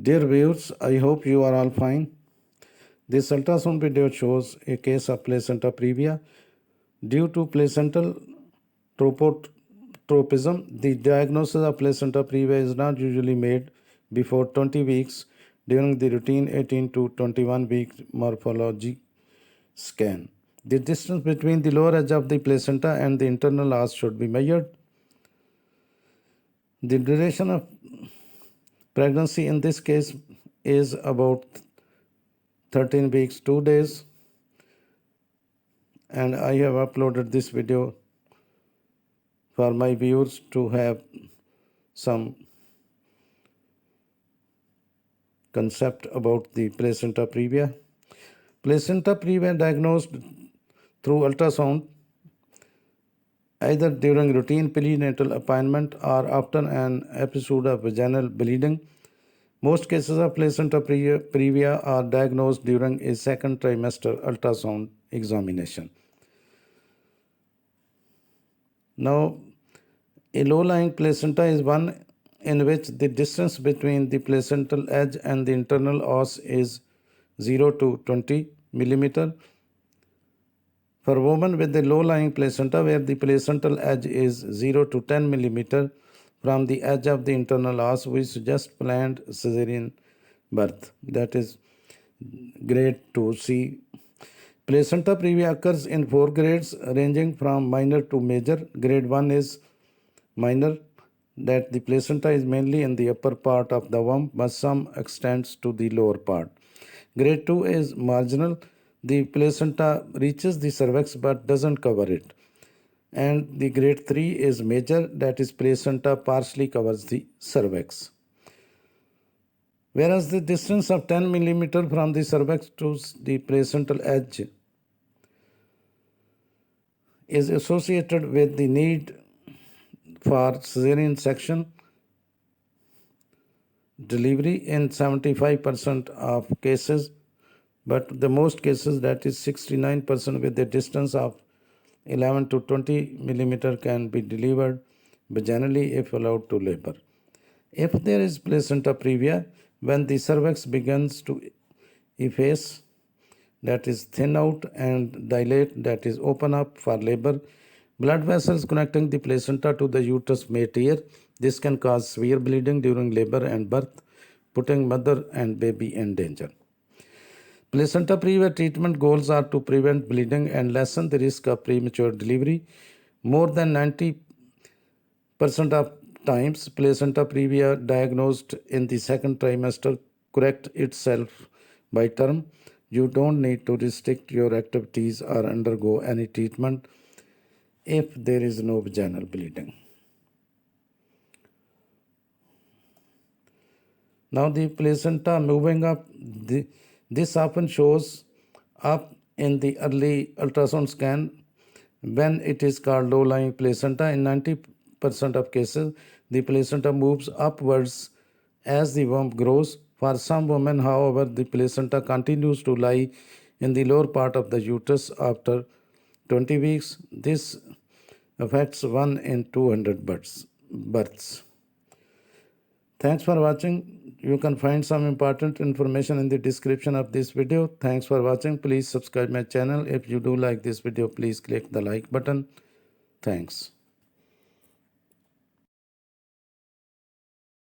Dear viewers, I hope you are all fine. This ultrasound video shows a case of placenta previa. Due to placental trophotropism, the diagnosis of placenta previa is not usually made before 20 weeks during the routine 18 to 21 week morphology scan. The distance between the lower edge of the placenta and the internal os should be measured. The duration of pregnancy in this case is about 13 weeks 2 days, and I have uploaded this video for my viewers to have some concept about the placenta previa. Placenta previa diagnosed through ultrasound either during routine prenatal appointment or after an episode of vaginal bleeding. Most cases of placenta previa are diagnosed during a second trimester ultrasound examination. Now, a low-lying placenta is one in which the distance between the placental edge and the internal os is 0 to 20 millimeter. For women with a low-lying placenta where the placental edge is 0 to 10 millimeter from the edge of the internal os, we suggest planned cesarean birth, that is grade 2C. Placenta previa occurs in 4 grades ranging from minor to major. Grade 1 is minor, that the placenta is mainly in the upper part of the womb but some extends to the lower part. Grade 2 is marginal. The placenta reaches the cervix but doesn't cover it. And the grade 3 is major, that is placenta partially covers the cervix. Whereas the distance of 10 millimeter from the cervix to the placental edge is associated with the need for cesarean section delivery in 75% of cases, but the most cases, that is 69%, with a distance of 11 to 20 millimeter can be delivered vaginally if allowed to labor. If there is placenta previa, when the cervix begins to efface, that is thin out, and dilate, that is open up for labor, blood vessels connecting the placenta to the uterus may tear. This can cause severe bleeding during labor and birth, putting mother and baby in danger. Placenta previa treatment goals are to prevent bleeding and lessen the risk of premature delivery. More than 90% of times, placenta previa diagnosed in the second trimester correct itself by term. You don't need to restrict your activities or undergo any treatment if there is no vaginal bleeding. Now the placenta moving up, this often shows up in the early ultrasound scan when it is called low-lying placenta. In 90% of cases, the placenta moves upwards as the womb grows. For some women, however, the placenta continues to lie in the lower part of the uterus after 20 weeks. This affects 1 in 200 births. Thanks for watching. You can find some important information in the description of this video. Thanks for watching. Please subscribe my channel. If you do like this video, please click the like button. Thanks.